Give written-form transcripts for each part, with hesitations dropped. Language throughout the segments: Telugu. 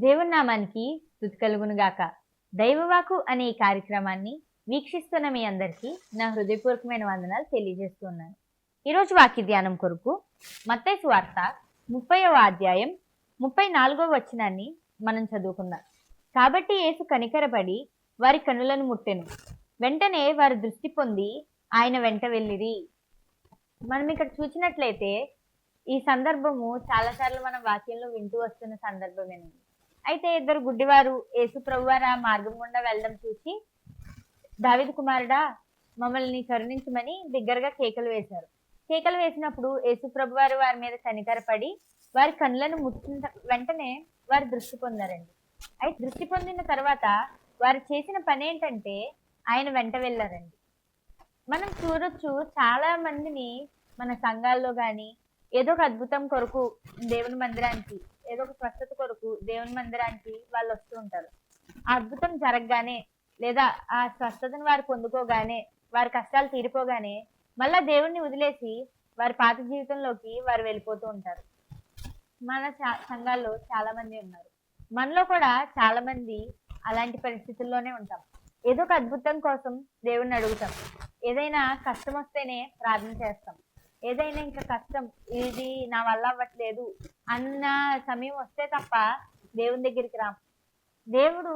దేవుని నామానికి స్తుతి కలుగును గాక. దైవవాకు అనే ఈ కార్యక్రమాన్ని వీక్షిస్తున్న మీ అందరికీ నా హృదయపూర్వకమైన వందనాలు తెలియజేస్తున్నాను. ఈరోజు వాక్య ధ్యానం కొరకు మత్తయి సువార్త 30వ అధ్యాయం 34వ వచనాన్ని మనం చదువుకుందాం. కాబట్టి యేసు కనికరపడి వారి కన్నులను ముట్టెను, వెంటనే వారి దృష్టి పొంది ఆయన వెంట వెళ్ళిరి. మనం ఇక్కడ చూసినట్లయితే ఈ సందర్భము చాలాసార్లు మనం వాక్యంలో వింటూ వస్తున్న సందర్భమేనండి. అయితే ఇద్దరు గుడ్డివారు యేసు ప్రభువారు ఆ మార్గం గుండా వెళ్ళడం చూసి, దావీదు కుమారుడా మమ్మల్ని కరుణించమని బిగ్గరగా కేకలు వేశారు. కేకలు వేసినప్పుడు యేసు ప్రభువారు వారి మీద కనికరపడి వారి కళ్ళను ముట్టిన వెంటనే వారు దృష్టి పొందారండి. అయితే దృష్టి పొందిన తర్వాత వారు చేసిన పని ఏంటంటే ఆయన వెంట వెళ్ళారండి. మనం చూడొచ్చు, చాలా మందిని మన సంఘాల్లో కానీ ఏదో ఒక అద్భుతం కొరకు దేవుని మందిరానికి, ఏదో ఒక స్వస్థత కొరకు దేవుని మందిరానికి వాళ్ళు వస్తూ ఉంటారు. ఆ అద్భుతం జరగగానే లేదా ఆ స్వస్థతను వారు పొందుకోగానే, వారి కష్టాలు తీరిపోగానే మళ్ళా దేవుణ్ణి వదిలేసి వారి పాత జీవితంలోకి వారు వెళ్ళిపోతూ ఉంటారు. మన సంఘాల్లో చాలా మంది ఉన్నారు. మనలో కూడా చాలా మంది అలాంటి పరిస్థితుల్లోనే ఉంటాం. ఏదో ఒక అద్భుతం కోసం దేవుణ్ణి అడుగుతాం. ఏదైనా కష్టం వస్తేనే ప్రార్థన చేస్తాం. ఏదైనా ఇంకా కష్టం, ఇది నా వల్ల అవ్వట్లేదు అన్న సమయం వస్తే తప్ప దేవుని దగ్గరికి రాం. దేవుడు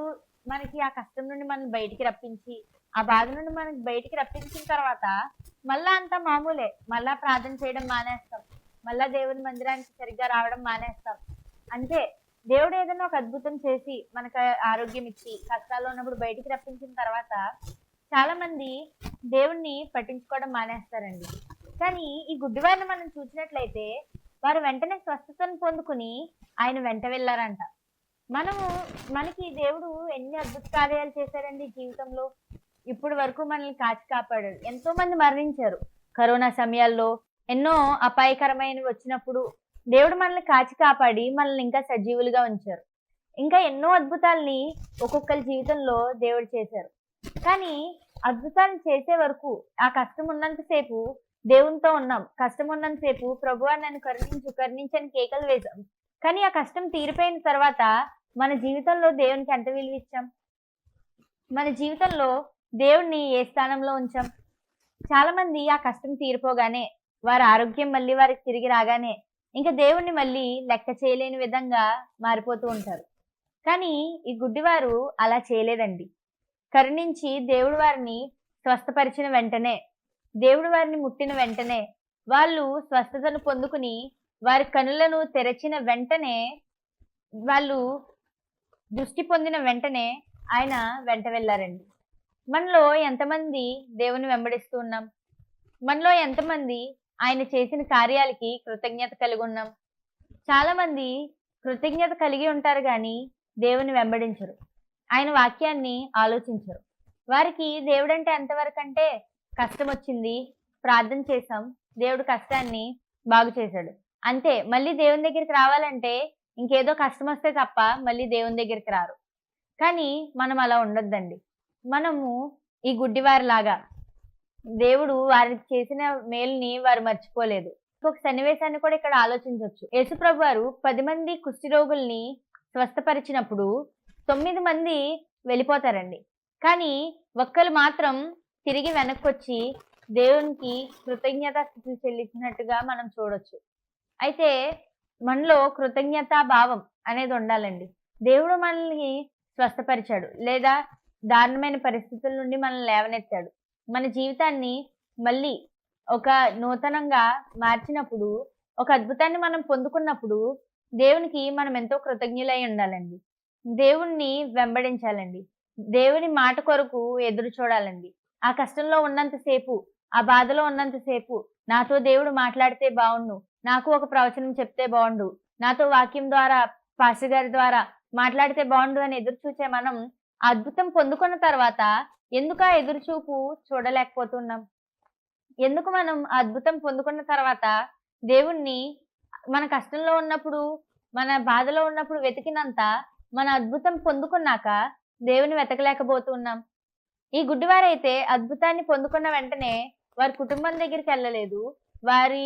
మనకి ఆ కష్టం నుండి మనం బయటికి రప్పించి, ఆ బాధ నుండి మనకి బయటికి రప్పించిన తర్వాత మళ్ళా అంతా మామూలే. మళ్ళా ప్రార్థన చేయడం మానేస్తాం, మళ్ళా దేవుని మందిరానికి సరిగ్గా రావడం మానేస్తాం. అంతే. దేవుడు ఏదైనా ఒక అద్భుతం చేసి మనకు ఆరోగ్యం ఇచ్చి కష్టాల్లో ఉన్నప్పుడు బయటికి రప్పించిన తర్వాత చాలా మంది దేవుణ్ణి పట్టించుకోవడం మానేస్తారండి. కానీ ఈ గుడ్డివారిని మనం చూసినట్లయితే వారు వెంటనే స్వస్థతను పొందుకుని ఆయన వెంట వెళ్ళారంట. మనకి దేవుడు ఎన్ని అద్భుత కార్యాలు చేశారండి జీవితంలో. ఇప్పుడు వరకు మనల్ని కాచి కాపాడాడు. ఎంతో మంది మరణించారు కరోనా సమయాల్లో. ఎన్నో అపాయకరమైనవి వచ్చినప్పుడు దేవుడు మనల్ని కాచి కాపాడి మనల్ని ఇంకా సజీవులుగా ఉంచారు. ఇంకా ఎన్నో అద్భుతాలని ఒక్కొక్కరి జీవితంలో దేవుడు చేశారు. కానీ అద్భుతాలు చేసే వరకు ఆ కష్టం ఉన్నంతసేపు దేవునితో ఉన్నాం. కష్టం ఉన్నంతసేపు ప్రభువా నన్ను కరుణించని కేకలు వేశాం. కానీ ఆ కష్టం తీరిపోయిన తర్వాత మన జీవితంలో దేవునికి ఎంత విలువ ఇచ్చాం? మన జీవితంలో దేవుణ్ణి ఏ స్థానంలో ఉంచాం? చాలా మంది ఆ కష్టం తీరిపోగానే, వారి ఆరోగ్యం మళ్ళీ వారికి తిరిగి రాగానే ఇంకా దేవుణ్ణి మళ్ళీ లెక్క చేయలేని విధంగా మారిపోతూ ఉంటారు. కానీ ఈ గుడ్డివారు అలా చేయలేదండి. కరుణించి దేవుడు వారిని స్వస్థపరిచిన వెంటనే, దేవుడు వారిని ముట్టిన వెంటనే, వాళ్ళు స్వస్థతను పొందుకుని వారి కనులను తెరచిన వెంటనే, వాళ్ళు దృష్టి పొందిన వెంటనే ఆయన వెంట వెళ్ళారండి. మనలో ఎంతమంది దేవుని వెంబడిస్తూ ఉన్నాం? మనలో ఎంతమంది ఆయన చేసిన కార్యాలకి కృతజ్ఞత కలిగి ఉన్నాం? చాలా మంది కృతజ్ఞత కలిగి ఉంటారు కానీ దేవుని వెంబడించరు, ఆయన వాక్యాన్ని ఆలోచించరు. వారికి దేవుడంటే ఎంతవరకు అంటే, కష్టం వచ్చింది, ప్రార్థన చేసాం, దేవుడు కష్టాన్ని బాగు చేశాడు, అంతే. మళ్ళీ దేవుని దగ్గరికి రావాలంటే ఇంకేదో కష్టం వస్తే తప్ప మళ్ళీ దేవుని దగ్గరికి రారు. కానీ మనం అలా ఉండొద్దండి. మనము ఈ గుడ్డివారిలాగా దేవుడు వారికి చేసిన మేలుని వారు మర్చిపోలేదు. ఇంకొక సన్నివేశాన్ని కూడా ఇక్కడ ఆలోచించవచ్చు. యేసుప్రభు వారు 10 మంది కుష్టి రోగుల్ని స్వస్థపరిచినప్పుడు 9 మంది వెళ్ళిపోతారండి. కానీ ఒక్కరు మాత్రం తిరిగి వెనక్కొచ్చి దేవునికి కృతజ్ఞతా స్థితులు చెల్లించినట్టుగా మనం చూడొచ్చు. అయితే మనలో కృతజ్ఞతా భావం అనేది ఉండాలండి. దేవుడు మనల్ని స్వస్థపరిచాడు, లేదా దారుణమైన పరిస్థితుల నుండి మనల్ని లేవనెత్తాడు. మన జీవితాన్ని మళ్ళీ ఒక నూతనంగా మార్చినప్పుడు, ఒక అద్భుతాన్ని మనం పొందుకున్నప్పుడు దేవునికి మనం ఎంతో కృతజ్ఞులై ఉండాలండి. దేవుణ్ణి వెంబడించాలండి. దేవుని మాట కొరకు ఎదురు చూడాలండి. ఆ కష్టంలో ఉన్నంతసేపు, ఆ బాధలో ఉన్నంతసేపు నాతో దేవుడు మాట్లాడితే బాగుండు, నాకు ఒక ప్రవచనం చెప్తే బాగుండు, నాతో వాక్యం ద్వారా, పాస్టర్ గారి ద్వారా మాట్లాడితే బాగుండు అని ఎదురు చూసే మనం అద్భుతం పొందుకున్న తర్వాత ఎందుకు ఆ ఎదురు చూపు చూడలేకపోతున్నాం? ఎందుకు మనం అద్భుతం పొందుకున్న తర్వాత దేవుణ్ణి మన కష్టంలో ఉన్నప్పుడు, మన బాధలో ఉన్నప్పుడు వెతికినంత మన అద్భుతం పొందుకున్నాక దేవుని వెతకలేకపోతున్నాం? ఈ గుడ్డివారైతే అద్భుతాన్ని పొందుకున్న వెంటనే వారి కుటుంబం దగ్గరికి వెళ్ళలేదు. వారి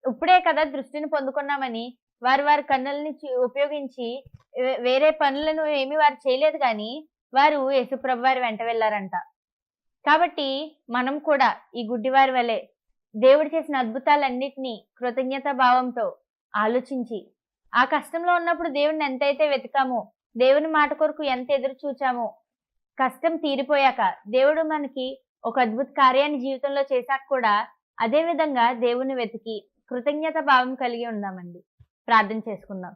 ఇప్పుడే కదా దృష్టిని పొందుకున్నామని వారు వారి కన్నుల్ని ఉపయోగించి వేరే పనులను ఏమి వారు చేయలేదు కానీ వారు యేసుప్రభు వారి వెంట వెళ్ళారంట. కాబట్టి మనం కూడా ఈ గుడ్డివారి వలె దేవుడు చేసిన అద్భుతాలన్నిటినీ కృతజ్ఞతా భావంతో ఆలోచించి, ఆ కష్టంలో ఉన్నప్పుడు దేవుడిని ఎంతైతే వెతికామో, దేవుని మాట కొరకు ఎంత ఎదురు చూచామో, కష్టం తీరిపోయాక దేవుడు మనకి ఒక అద్భుత కార్యాన్ని జీవితంలో చేశాక కూడా అదే విధంగా దేవుని వెతికి కృతజ్ఞత భావం కలిగి ఉందామండి. ప్రార్థన చేసుకుందాం.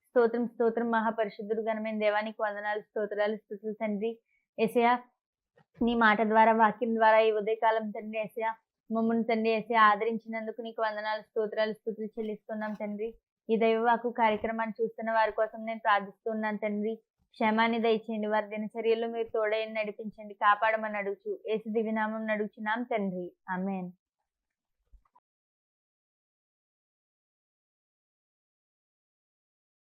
స్తోత్రం స్తోత్రం మహాపరిశుద్ధుడు ఘనమైన దేవానికి వందనాలు, స్తోత్రాలు, స్తుతులు తండ్రి. యేసయ్యా, నీ మాట ద్వారా, వాక్యం ద్వారా ఈ ఉదయకాలం తండ్రి యేసయ్యా మమ్మల్ని తండ్రి యేసయ్యా ఆదరించినందుకు నీకు వందనాలు, స్తోత్రాలు, స్తుతులు చెల్లిస్తున్నాం తండ్రి. ఈ దైవవాకు కార్యక్రమాన్ని చూస్తున్న వారి కోసం నేను ప్రార్థిస్తున్నాను తండ్రి. క్షేమాన్ని దయచేయండి, వారి దినచర్యల్లో మీరు తోడైన నడిపించండి, కాపాడమని అడుగుచు యేసు దివ్యనామం అడుగుచున్నాం తండ్రి. ఆమేన్.